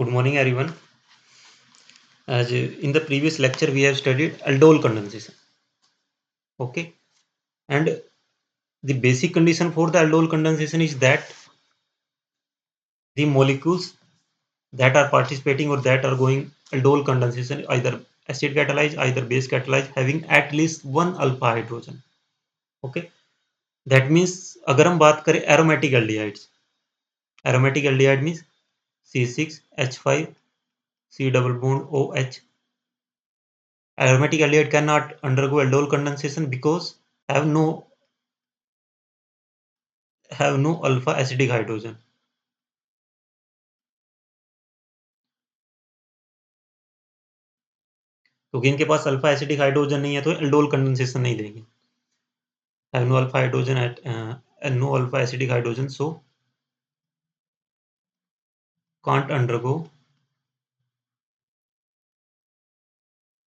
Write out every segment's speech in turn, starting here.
Good morning, everyone. As in the previous lecture, we have studied aldol condensation. Okay, and the basic condition for the aldol condensation is that the molecules that are participating or that are going aldol condensation, either acid catalyzed, either base catalyzed, having at least one alpha hydrogen. Okay, that means अगर हम बात करें aromatic aldehydes, aromatic aldehyde means C6H5 C double bond OH. Aromatic aldehyde cannot undergo aldol condensation because have no have no alpha acidic hydrogen. क्योंकि इनके पास alpha acidic hydrogen नहीं है तो aldol condensation नहीं देंगे. Have no alpha hydrogen at no alpha acidic hydrogen so can't undergo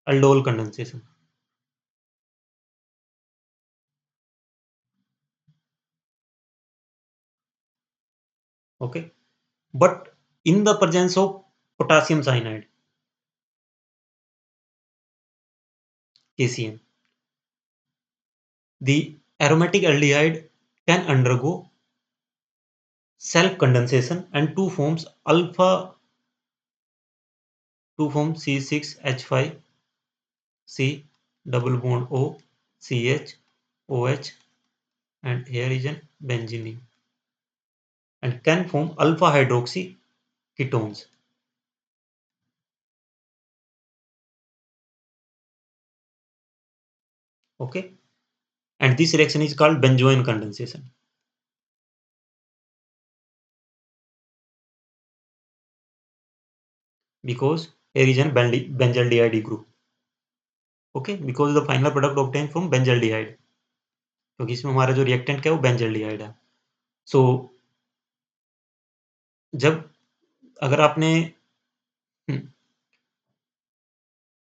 aldol condensation. Okay, but in the presence of potassium cyanide, KCN, the aromatic aldehyde can undergo self condensation and two forms C6H5 C double bond O CH OH, and here is an benzene, and can form alpha hydroxy ketones. Okay, and this reaction is called benzoin condensation. Because here is an benzaldehyde group. Okay, because the final product obtained from benzaldehyde, क्योंकि इसमें हमारा जो reactant क्या है वो benzaldehyde है. सो जब अगर आपने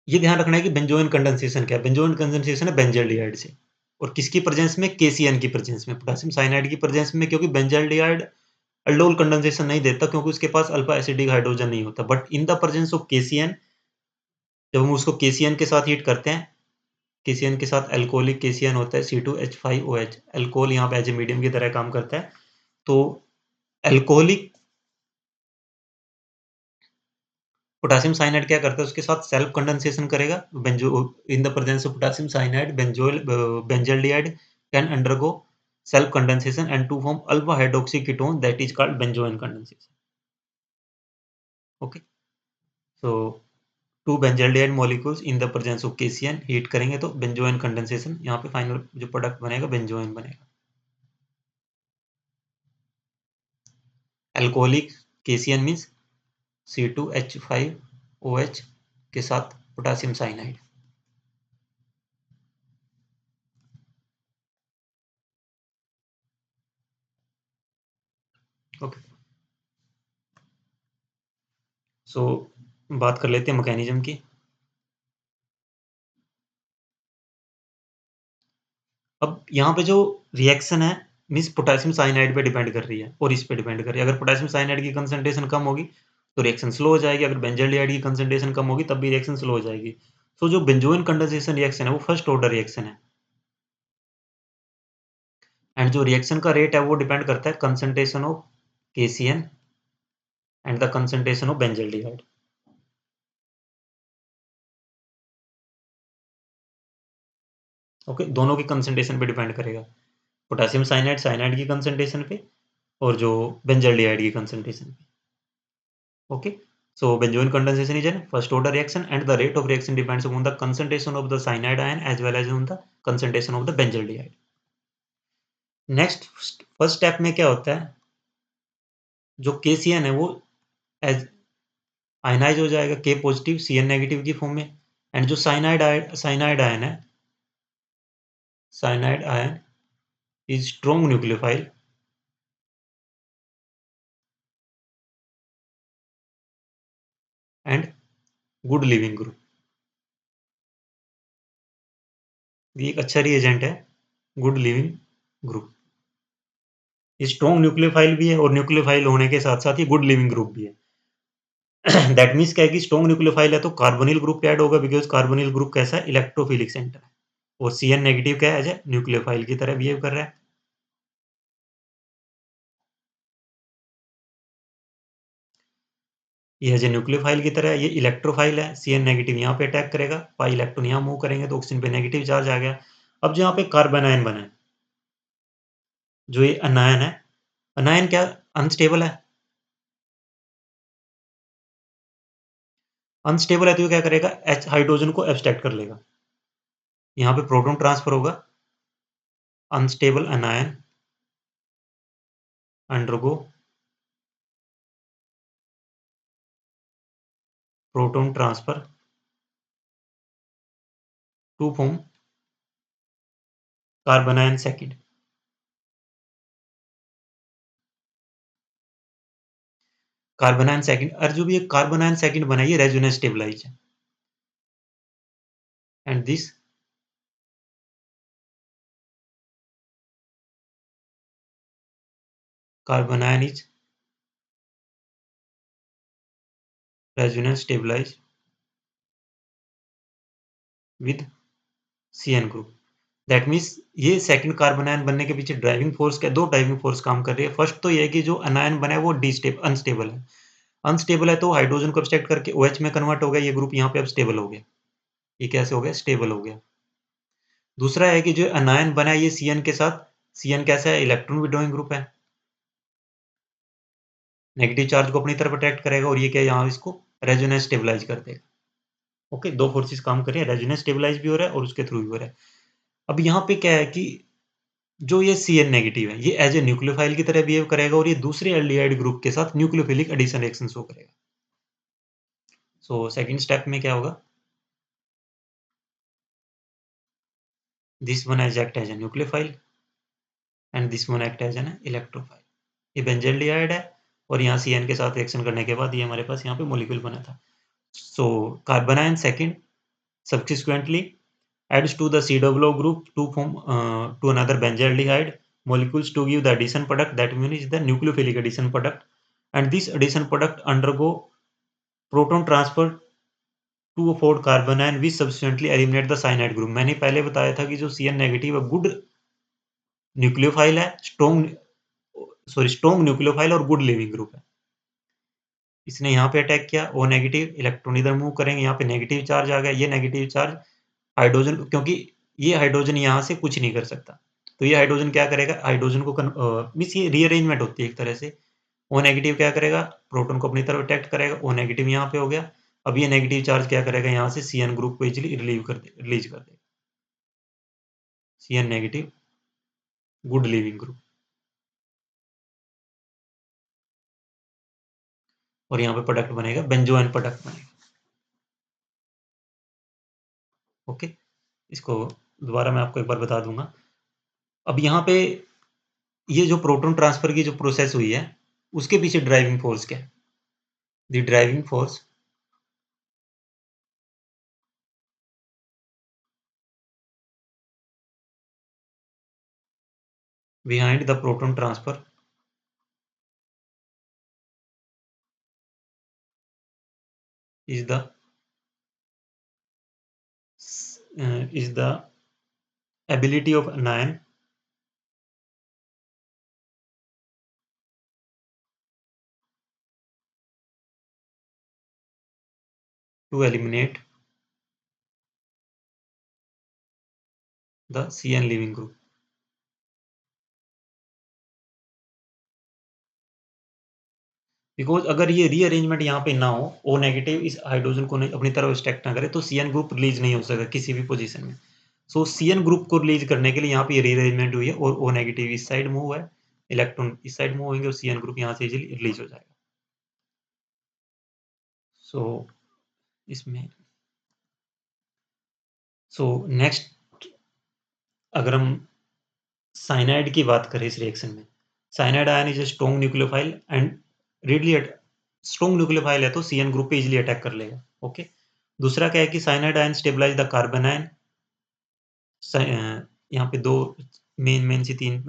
ये ध्यान रखना है कि बेंजोइन कंडेंसेशन क्या है. बेंजोइन कंडेंसेशन है बेंजल्डिहाइड से, और किसकी प्रेजेंस में, केसीएन की प्रेजेंस में, पोटेशियम साइनाइड की प्रेजेंस में, क्योंकि बेंजल्डिहाइड अल्डोल कंडेंसेशन नहीं देता क्योंकि उसके पास अल्फा एसिडिक हाइड्रोजन नहीं होता. But in the presence of KCN, जब हम उसको केसीएन के साथ हीट करते हैं, केसीएन के साथ एल्कोहलिक केसीएन होता है C2H5OH, एल्कोहल यहाँ पे एज ए मीडियम की तरह काम करता है. तो एल्कोहलिक पोटेशियम साइनाइड क्या करता है, उसके साथ सेल्फ कंडेंसेशन करेगा. Benzo in the presence of potassium cyanide benzaldehyde can undergo self condensation and to form alpha hydroxy ketone, that is called benzoin condensation. Okay, so two benzaldehyde molecules in the presence of KCN heat करेंगे तो benzoin condensation, यहाँ पे final जो product बनेगा benzoin बनेगा. Alcoholic KCN means C2H5OH के साथ potassium cyanide. Okay, सो बात कर लेते हैं मैकेनिज्म की. अब यहाँ पे जो रिएक्शन है मीन्स पोटेशियम साइनाइड पे डिपेंड कर रही है और इस पे डिपेंड कर रही है. अगर पोटेशियम साइनाइड की कंसंट्रेशन कम होगी तो रिएक्शन स्लो हो जाएगी. अगर बेंजल्डिहाइड की कंसंट्रेशन कम होगी तब भी रिएक्शन स्लो हो जाएगी. सो जो बेंजोइन कंडेंसेशन रिएक्शन है वो फर्स्ट ऑर्डर रिएक्शन है, एंड जो रिएक्शन का रेट है वो डिपेंड करता है concentration of KCN and the concentration of benzaldehyde. Okay, दोनों की कंसंट्रेशन पे डिपेंड करेगा, पोटेशियम साइनाइड साइनाइड की कंसंट्रेशन पे और जो बेंजल्डिहाइड की कंसंट्रेशन पे. Okay, so benzoin condensation is a first order reaction and the rate of reaction depends upon the concentration of the cyanide ion as well as on the concentration of the benzaldehyde. Next first step में क्या होता है, जो KCN है वो as ionise हो जाएगा K positive CN negative की फॉर्म में, एंड जो साइनाइड आयन है, cyanide ion is strong nucleophile and good leaving group. ये एक अच्छा रिएजेंट है, गुड लिविंग ग्रुप. ये स्ट्रॉन्ग न्यूक्लियोफाइल भी है और न्यूक्लियोफाइल होने के साथ साथ ये गुड लिविंग ग्रुप भी है. दैट मीन्स क्या है कि स्ट्रॉन्ग न्यूक्लियोफाइल है तो कार्बोनिल ग्रुप ऐड होगा, बिकॉज़ कार्बोनिल ग्रुप कैसा है? इलेक्ट्रोफिलिक सेंटर है। और Cn नेगेटिव क्या है? एज़ अ न्यूक्लियोफाइल की तरह बिहेव कर रहा है। ये एज़ अ न्यूक्लियोफाइल की तरह है, ये इलेक्ट्रोफाइल है। Cn नेगेटिव यहाँ पे अटैक करेगा, पाई इलेक्ट्रॉन यहाँ मूव करेंगे तो ऑक्सीजन पे नेगेटिव चार्ज आ गया। अब जो यहाँ पे कार्बन आयन बना है, जो ये अनायन है, अनायन क्या अनस्टेबल है? अनस्टेबल है तो ये क्या करेगा? H हाइड्रोजन को एब्स्ट्रैक्ट कर लेगा। यहाँ पे प्रोटॉन ट्रांसफर होगा, unstable anion undergo proton transfer to form carbanion second. Carbanion second, और जो भी ये कार्बन आयन सेकंड बना है, ये रेजोनेंस स्टेबलाइज है। And this carbon ion is resonance stabilized with Cn group. That means ये सेकंड कार्बन आयन बनने के पीछे ड्राइविंग फोर्स क्या? दो ड्राइविंग फोर्स काम कर रही है। फर्स्ट तो ये है कि जो अनायन बना है वो अनस्टेबल है। अनस्टेबल है तो हाइड्रोजन को एब्स्ट्रैक्ट करके OH में कन्वर्ट हो गया, ये ग्रुप यहाँ पे अब स्टेबल हो गया। ये कैसे हो गया? स्टेबल हो गया। दूसरा है कि जो अनायन बना है ये Cn के साथ, Cn कैसा है? इलेक्ट्रॉन विड्रॉइंग ग्रुप है। नेगेटिव चार्ज को अपनी तरफ अट्रैक्ट करेगा और ये क्या यहाँ इसको रेजोनेंस स्टेबलाइज कर देगा। ओके, दो फोर्सेस काम कर रही है, रेजोनेंस स्टेबलाइज भी हो रहा है और उसके थ्रू भी हो रहा है। अब यहाँ पे क्या है कि जो ये Cn नेगेटिव है, ये एज़ ए न्यूक्लियोफाइल की तरह बिहेव करेगा और ये दूसरे एल्डिहाइड ग्रुप के साथ न्यूक्लियोफिलिक एडिशन रिएक्शन शो करेगा। सो सेकंड स्टेप में क्या होगा? This one has act as a nucleophile and this one act as an electrophile. ये बेंज़ाल्डिहाइड है और यहाँ Cn के साथ रिएक्शन करने के बाद ये हमारे पास यहाँ पे मॉलिक्यूल बना था। So carbon ion second subsequently adds to the COO group to form to another benzaldehyde molecules to give the addition product, that means the nucleophilic addition product, and this addition product undergo proton transfer to a fourth carbon ion which subsequently eliminate the cyanide group। मैंने पहले बताया था कि जो Cn negative है good nucleophile है, strong nucleophile और good leaving group है। इसने यहाँ पे अटैक किया, O नेगेटिव, इलेक्ट्रॉन इधर मूव करेंगे, यहाँ पे नेगेटिव चार्ज आ गया, ये नेगेटिव चार्ज हाइड्रोजन, क्योंकि ये हाइड्रोजन यहाँ से कुछ नहीं कर सकता, तो ये हाइड्रोजन क्या करेगा? हाइड्रोजन को मीन्स ये रीअरेंजमेंट होती है एक तरह से। O नेगेटिव क्या करेगा? प्रोटॉन को अपनी तरफ अट्रैक्ट करेगा, O नेगेटिव यहाँ पे हो गया। अब ये नेगेटिव चार्ज क्या करेगा? यहाँ से Cn ग्रुप को इजीली रिलीज कर देगा। Cn negative good leaving group, और यहाँ पे प्रोडक्ट बनेगा, बेंजोइन प्रोडक्ट बनेगा। ओके, इसको दोबारा मैं आपको एक बार बता दूंगा। अब यहाँ पे ये जो प्रोटॉन ट्रांसफर की जो प्रोसेस हुई है, उसके पीछे ड्राइविंग फोर्स क्या है? The driving force behind the proton transfer is the ability of anion to eliminate the Cn leaving group। Because अगर ये रीअरेंजमेंट यहाँ पे ना हो, O नेगेटिव इस हाइड्रोजन को नहीं अपनी तरफ स्टैक ना करे, तो Cn ग्रुप रिलीज नहीं हो सकता किसी भी पोजीशन में। सो Cn ग्रुप को रिलीज करने के लिए यहाँ पे रीअरेंजमेंट हुई है और O नेगेटिव इस साइड मूव है, इलेक्ट्रॉन इस साइड मूव होंगे और Cn ग्रुप यहाँ से इजीली रिलीज हो जाएगा। सो इसमें नेक्स्ट अगर हम साइनाइड की बात करें इस रिएक्शन में, cyanide ion is a strong nucleophile and readily strong nucleophile है तो Cn ग्रुप पे इजीली अटैक कर लेगा। ओके, दूसरा क्या है कि cyanide ion stabilize the carbanion. यहाँ पे दो मेन सी तीन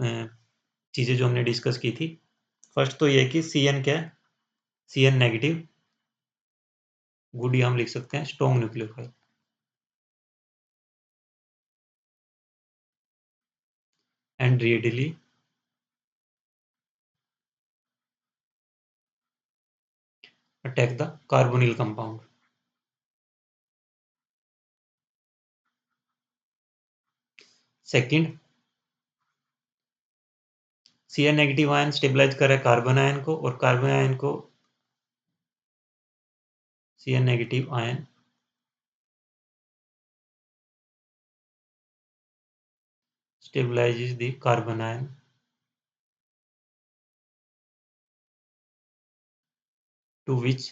चीजें जो हमने डिस्कस की थी। फर्स्ट तो ये है कि Cn क्या है? Cn नेगेटिव गुड यहाँ हम लिख सकते हैं strong nucleophile. And readily attack the carbonyl compound. Second, Cl negative ion stabilize कर रहा है कार्बन आयन को, और कार्बन आयन को Cl negative ion stabilizes the carbon ion to which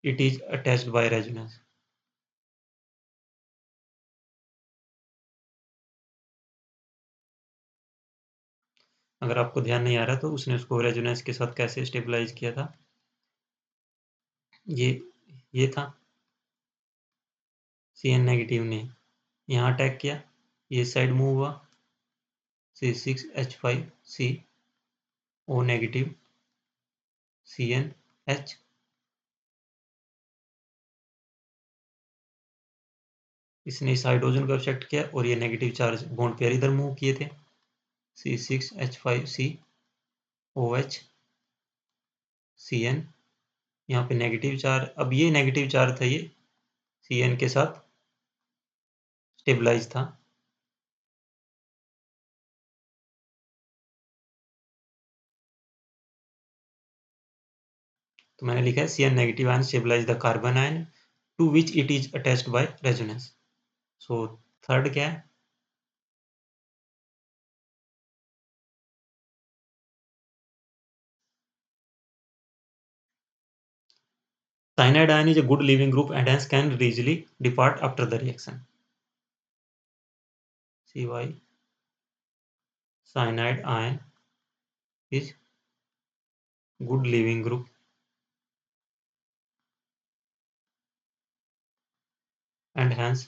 it is attached by resonance. अगर आपको ध्यान नहीं आ रहा तो उसने उसको रेजोनेंस के साथ कैसे स्टेबलाइज किया था, ये था Cn नेगेटिव ने यहाँ अटैक किया, ये साइड मूव हुआ, C6H5CO नेगेटिव CnH, इसने इस हाइड्रोजन को अब्स्ट्रैक्ट किया और ये नेगेटिव चार्ज बॉन्ड पेयर इधर मूव किए थे, C6H5COH Cn, यहाँ पे नेगेटिव चार्ज, अब ये नेगेटिव चार्ज था, ये Cn के साथ स्टेबलाइज था। तो मैंने लिखा है Cn negative ion stabilize the carbanion to which it is attached by resonance. So third क्या है, cyanide ion is a good leaving group and hence can easily depart after the reaction. Cy cyanide ion is good leaving group and hence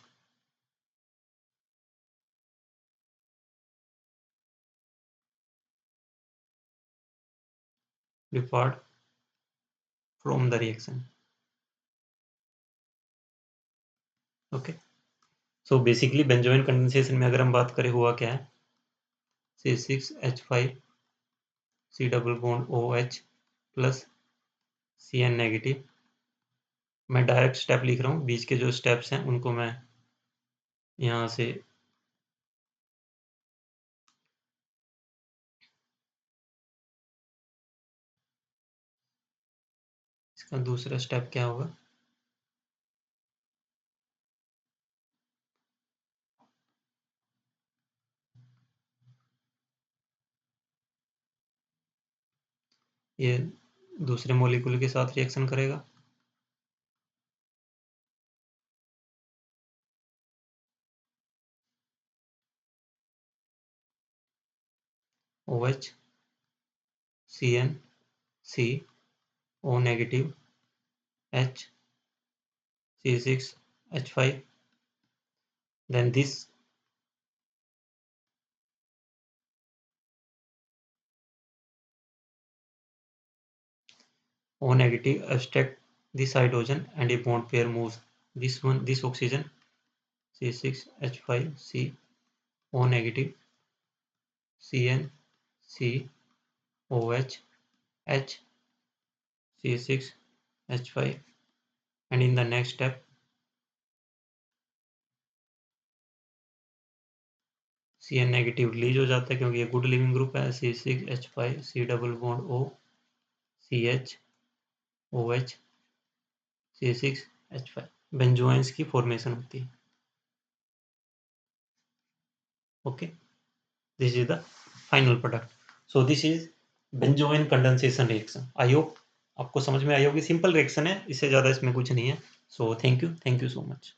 depart from the reaction. Okay, so basically benzoin condensation में अगर हम बात करें हुआ क्या है, C6H5C double bond OH plus Cn negative. मैं direct step लिख रहा हूँ, बीच के जो स्टेप्स हैं उनको मैं यहाँ से इसका दूसरा स्टेप क्या होगा, ये दूसरे मॉलिक्यूल के साथ रिएक्शन करेगा, OH Cn CO negative H C6H5, then this O negative abstract this hydrogen and a bond pair moves this oxygen C6H5C O negative Cn COH H C6H5, and in the next step Cn negative release हो जाता है क्योंकि ये good leaving group है, C6H5 C double bond O CH OH C6H5, बेंजोइंस की formation होती है। Okay, this is the final product. So this is benzoin condensation reaction. I hope आपको समझ में आई होगी, सिंपल रिएक्शन है, इससे ज़्यादा इसमें कुछ नहीं है। So thank you so much.